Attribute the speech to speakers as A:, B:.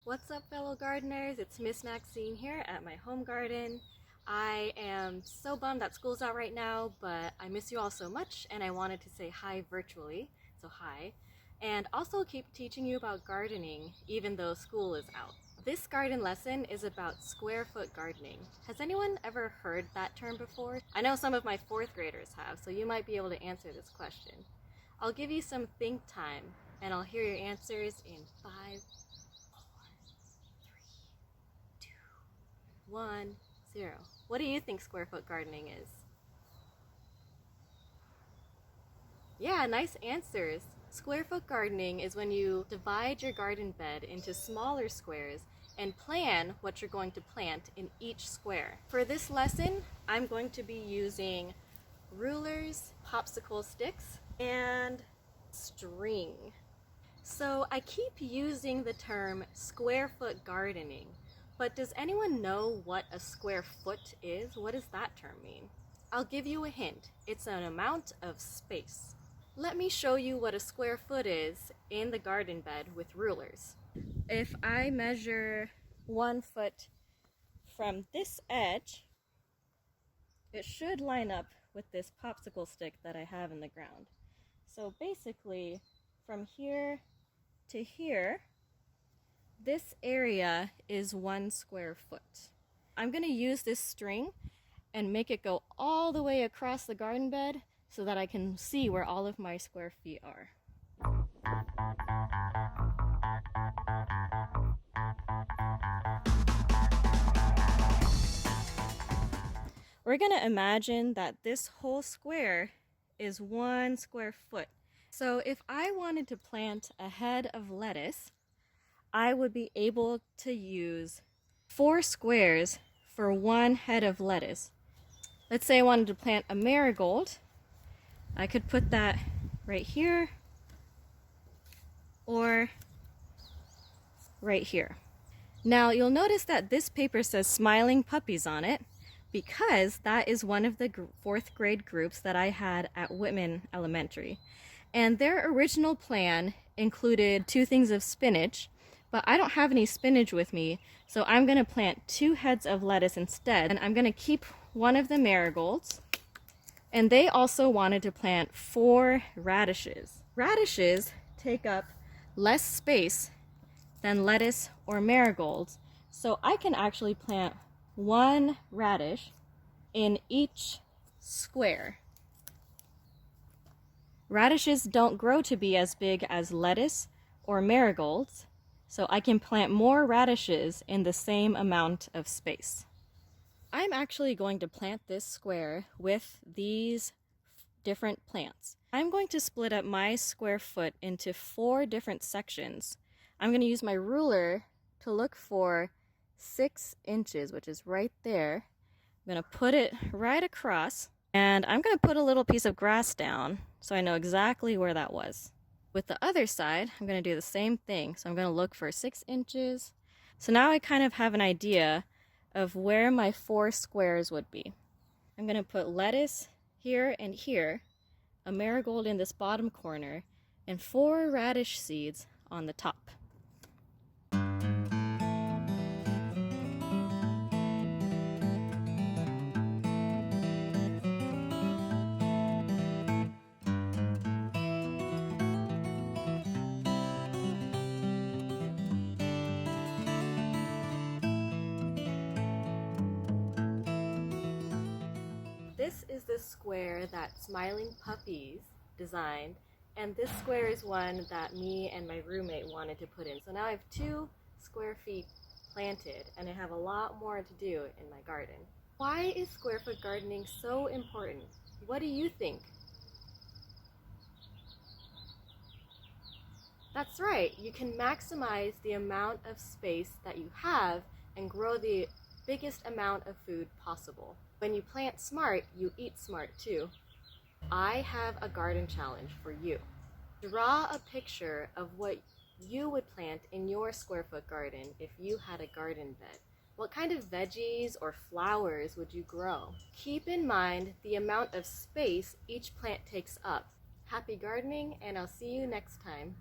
A: What's up, fellow gardeners? It's Miss Maxine here at my home garden. I am so bummed that school's out right now, but I miss you all so much and I wanted to say hi virtually, so hi. And also keep teaching you about gardening even though school is out. This garden lesson is about square foot gardening. Has anyone ever heard that term before? I know some of my fourth graders have, so you might be able to answer this question. I'll give you some think time and I'll hear your answers in 5, 1, 0. What do you think square foot gardening is? Yeah, nice answers. Square foot gardening is when you divide your garden bed into smaller squares and plan what you're going to plant in each square. For this lesson, I'm going to be using rulers, popsicle sticks, and string. So I keep using the term square foot gardening. But does anyone know what a square foot is? What does that term mean? I'll give you a hint. It's an amount of space. Let me show you what a square foot is in the garden bed with rulers. If I measure 1 foot from this edge, it should line up with this popsicle stick that I have in the ground. So basically, from here to here, this area is 1 square foot. I'm going to use this string and make it go all the way across the garden bed so that I can see where all of my square feet are. We're going to imagine that this whole square is 1 square foot. So if I wanted to plant a head of lettuce, I would be able to use 4 squares for 1 head of lettuce. Let's say I wanted to plant a marigold. I could put that right here or right here. Now you'll notice that this paper says smiling puppies on it because that is one of the 4th grade groups that I had at Whitman Elementary. And their original plan included 2 things of spinach, but I don't have any spinach with me, so I'm going to plant 2 heads of lettuce instead. And I'm going to keep one of the marigolds. And they also wanted to plant 4 radishes. Radishes take up less space than lettuce or marigolds, so I can actually plant 1 radish in each square. Radishes don't grow to be as big as lettuce or marigolds, so I can plant more radishes in the same amount of space. I'm actually going to plant this square with these different plants. I'm going to split up my square foot into 4 different sections. I'm going to use my ruler to look for 6 inches, which is right there. I'm going to put it right across, and I'm going to put a little piece of grass down so I know exactly where that was. With the other side, I'm going to do the same thing. So I'm going to look for 6 inches. So now I kind of have an idea of where my 4 squares would be. I'm going to put lettuce here and here, a marigold in this bottom corner, and 4 radish seeds on the top. This is the square that Smiling Puppies designed, and this square is one that me and my roommate wanted to put in. So now I have 2 square feet planted, and I have a lot more to do in my garden. Why is square foot gardening so important? What do you think? That's right, you can maximize the amount of space that you have and grow the biggest amount of food possible. When you plant smart, you eat smart too. I have a garden challenge for you. Draw a picture of what you would plant in your square foot garden if you had a garden bed. What kind of veggies or flowers would you grow? Keep in mind the amount of space each plant takes up. Happy gardening, and I'll see you next time.